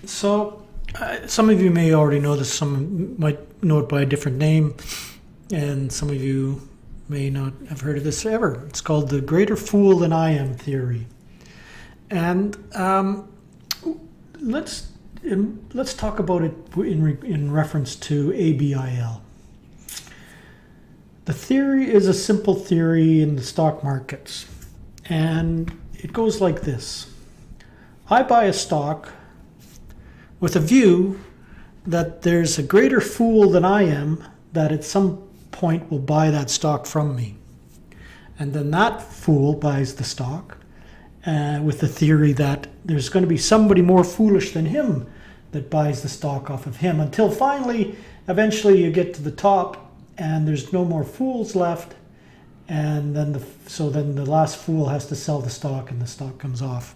Some of you may already know this, some might know it by a different name, and some of you may not have heard of this ever. It's called the greater fool than I am theory. And let's talk about it in reference to ABIL. The theory is a simple theory in the stock markets, and it goes like this. I buy a stock with a view that there's a greater fool than I am that at some point will buy that stock from me. And then that fool buys the stock with the theory that there's going to be somebody more foolish than him that buys the stock off of him, until finally, eventually you get to the top and there's no more fools left, and then the last fool has to sell the stock and the stock comes off.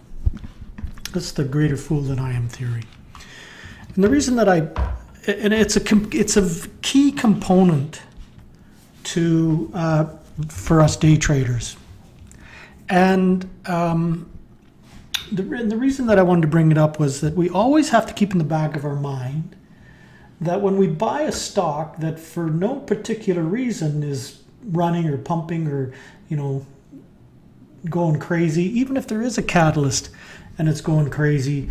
That's the greater fool than I am theory. And the reason that it's a key component to for us day traders. And the reason that I wanted to bring it up was that we always have to keep in the back of our mind that when we buy a stock that for no particular reason is running or pumping or, going crazy, even if there is a catalyst and it's going crazy,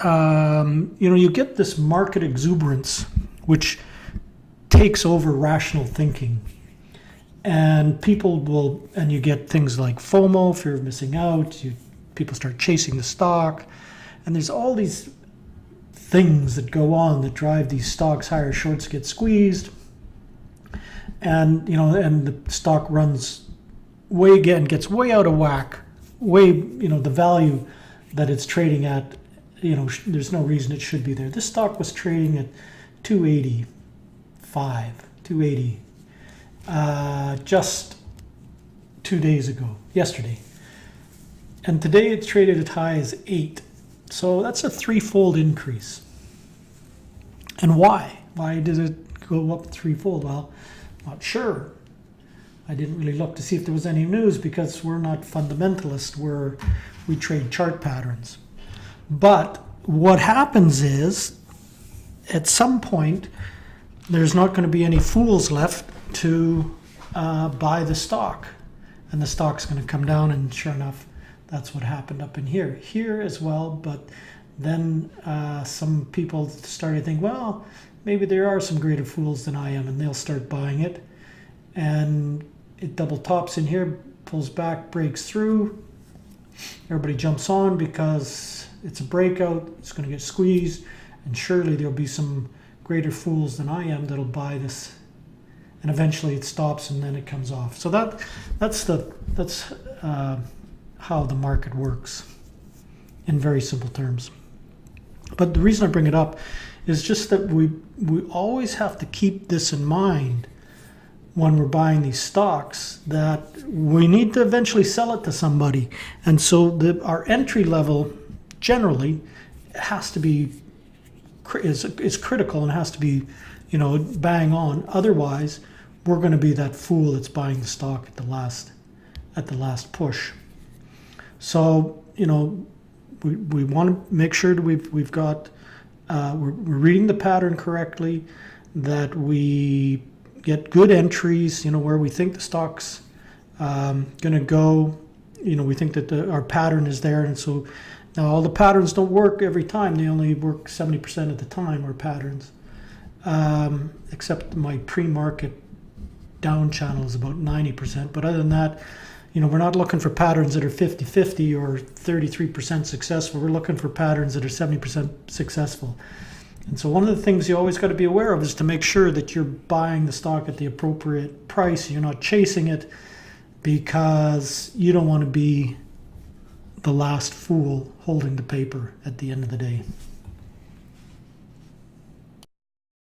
you get this market exuberance which takes over rational thinking. And you get things like FOMO, fear of missing out, people start chasing the stock, and there's all these things that go on that drive these stocks higher. Shorts get squeezed, and the stock runs gets way out of whack, the value that it's trading at, there's no reason it should be there. This stock was trading at 280 just 2 days ago, yesterday. And today it's traded as high as 8. So that's a threefold increase. And why? Why did it go up threefold? Well, not sure. I didn't really look to see if there was any news because we're not fundamentalists, we trade chart patterns. But what happens is, at some point, there's not going to be any fools left to buy the stock. And the stock's going to come down, and sure enough, that's what happened up in here. Here as well, but then some people started to think, well, maybe there are some greater fools than I am, and they'll start buying it. And it double tops in here, pulls back, breaks through. Everybody jumps on because it's a breakout, it's going to get squeezed, and surely there'll be some greater fools than I am that'll buy this. And eventually it stops and then it comes off. So that's how the market works in very simple terms. But the reason I bring it up is just that we always have to keep this in mind when we're buying these stocks, that we need to eventually sell it to somebody. And so our entry level generally has to be is critical and has to be bang on. Otherwise, we're going to be that fool that's buying the stock at the last push. So we want to make sure that we've got we're reading the pattern correctly, that we get good entries, where we think the stock's going to go. We think that our pattern is there, and so now all the patterns don't work every time. They only work 70% of the time, our patterns, except my pre-market down channel is about 90%. But other than that, we're not looking for patterns that are 50-50 or 33% successful. We're looking for patterns that are 70% successful. And so one of the things you always got to be aware of is to make sure that you're buying the stock at the appropriate price. You're not chasing it, because you don't want to be the last fool holding the paper at the end of the day.